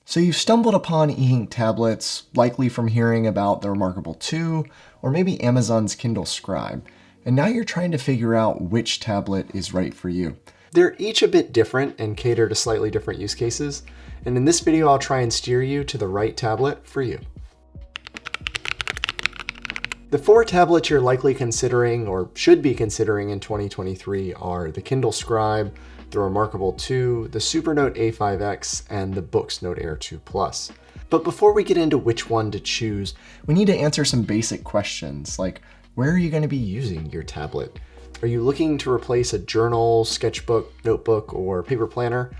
So you've stumbled upon e-ink tablets, likely from hearing about the Remarkable 2, or maybe Amazon's Kindle Scribe, and now you're trying to figure out which tablet is right for you. They're each a bit different and cater to slightly different use cases, and in this video I'll try and steer you to the right tablet for you. The 4 tablets you're likely considering, or should be considering in 2023 are the Kindle Scribe, the Remarkable 2, the Supernote A5X, and the Books Note Air 2 Plus. But before we get into which one to choose, we need to answer some basic questions, like where are you going to be using your tablet? Are you looking to replace a journal, sketchbook, notebook, or paper planner?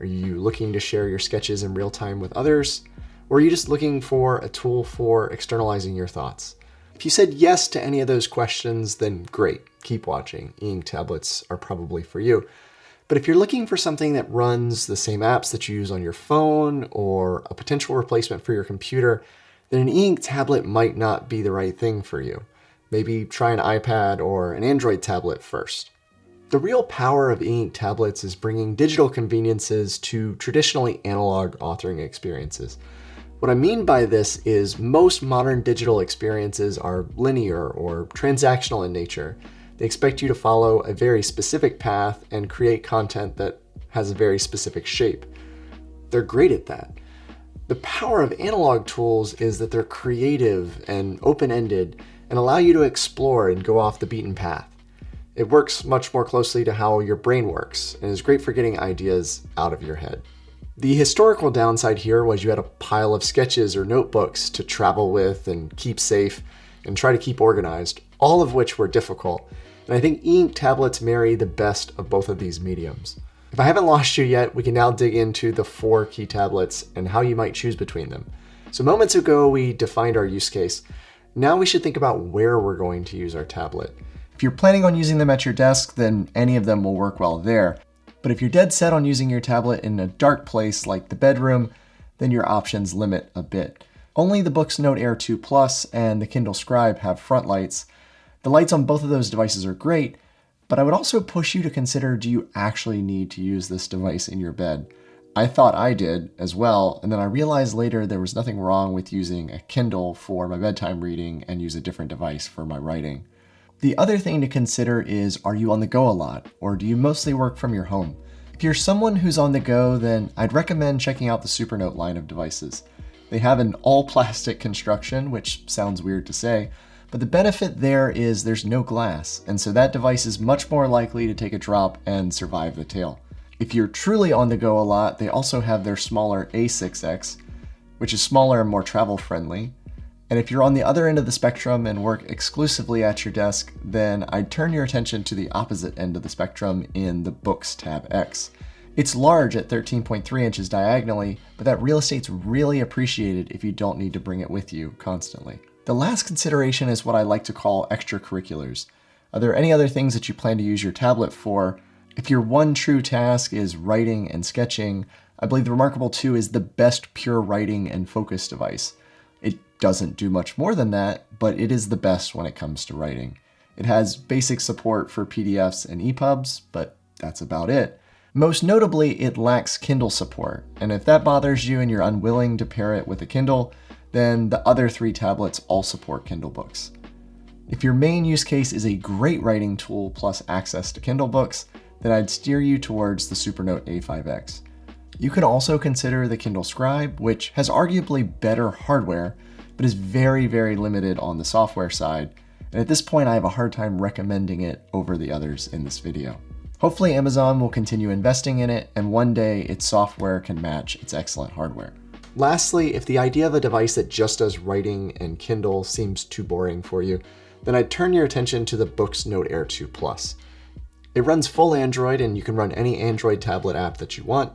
Are you looking to share your sketches in real time with others? Or are you just looking for a tool for externalizing your thoughts? If you said yes to any of those questions, then great, keep watching. E-ink tablets are probably for you. But if you're looking for something that runs the same apps that you use on your phone or a potential replacement for your computer, then an e-ink tablet might not be the right thing for you. Maybe try an iPad or an Android tablet first. The real power of e-ink tablets is bringing digital conveniences to traditionally analog authoring experiences. What I mean by this is most modern digital experiences are linear or transactional in nature. They expect you to follow a very specific path and create content that has a very specific shape. They're great at that. The power of analog tools is that they're creative and open-ended and allow you to explore and go off the beaten path. It works much more closely to how your brain works and is great for getting ideas out of your head. The historical downside here was you had a pile of sketches or notebooks to travel with and keep safe and try to keep organized, all of which were difficult. And I think e-ink tablets marry the best of both of these mediums. If I haven't lost you yet, we can now dig into the 4 key tablets and how you might choose between them. So moments ago, we defined our use case. Now we should think about where we're going to use our tablet. If you're planning on using them at your desk, then any of them will work well there. But if you're dead set on using your tablet in a dark place like the bedroom, then your options limit a bit. Only the Books Note Air 2 Plus and the Kindle Scribe have front lights. The lights on both of those devices are great, but I would also push you to consider, do you actually need to use this device in your bed? I thought I did as well, and then I realized later there was nothing wrong with using a Kindle for my bedtime reading and use a different device for my writing. The other thing to consider is, are you on the go a lot, or do you mostly work from your home? If you're someone who's on the go, then I'd recommend checking out the Supernote line of devices. They have an all-plastic construction, which sounds weird to say, but the benefit there is there's no glass, and so that device is much more likely to take a drop and survive the tail. If you're truly on the go a lot, they also have their smaller A6X, which is smaller and more travel-friendly. And if you're on the other end of the spectrum and work exclusively at your desk, then I'd turn your attention to the opposite end of the spectrum in the Books Tab X. It's large at 13.3 inches diagonally, but that real estate's really appreciated if you don't need to bring it with you constantly. The last consideration is what I like to call extracurriculars. Are there any other things that you plan to use your tablet for? If your one true task is writing and sketching, I believe the Remarkable 2 is the best pure writing and focus device. It doesn't do much more than that, but it is the best when it comes to writing. It has basic support for PDFs and EPUBs, but that's about it. Most notably, it lacks Kindle support, and if that bothers you and you're unwilling to pair it with a Kindle, then the other 3 tablets all support Kindle books. If your main use case is a great writing tool plus access to Kindle books, then I'd steer you towards the Supernote A5X. You could also consider the Kindle Scribe, which has arguably better hardware, but is very, very limited on the software side, and at this point I have a hard time recommending it over the others in this video. Hopefully Amazon will continue investing in it, and one day its software can match its excellent hardware. Lastly, if the idea of a device that just does writing and Kindle seems too boring for you, then I'd turn your attention to the Books Note Air 2 Plus. It runs full Android and you can run any Android tablet app that you want.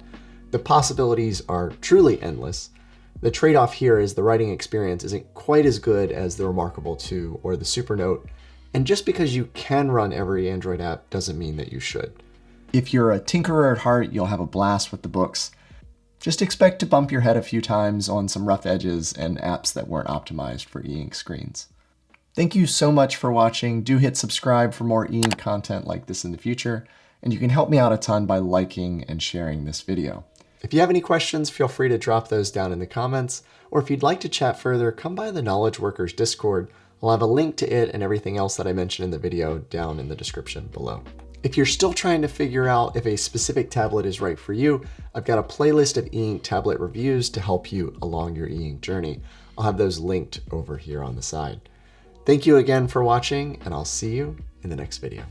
The possibilities are truly endless. The trade-off here is the writing experience isn't quite as good as the Remarkable 2 or the Supernote, and just because you can run every Android app doesn't mean that you should. If you're a tinkerer at heart, you'll have a blast with the books. Just expect to bump your head a few times on some rough edges and apps that weren't optimized for e-ink screens. Thank you so much for watching. Do hit subscribe for more e-ink content like this in the future, and you can help me out a ton by liking and sharing this video. If you have any questions, feel free to drop those down in the comments, or if you'd like to chat further, come by the Knowledge Workers Discord. I'll have a link to it and everything else that I mentioned in the video down in the description below. If you're still trying to figure out if a specific tablet is right for you, I've got a playlist of e-ink tablet reviews to help you along your e-ink journey. I'll have those linked over here on the side. Thank you again for watching, and I'll see you in the next video.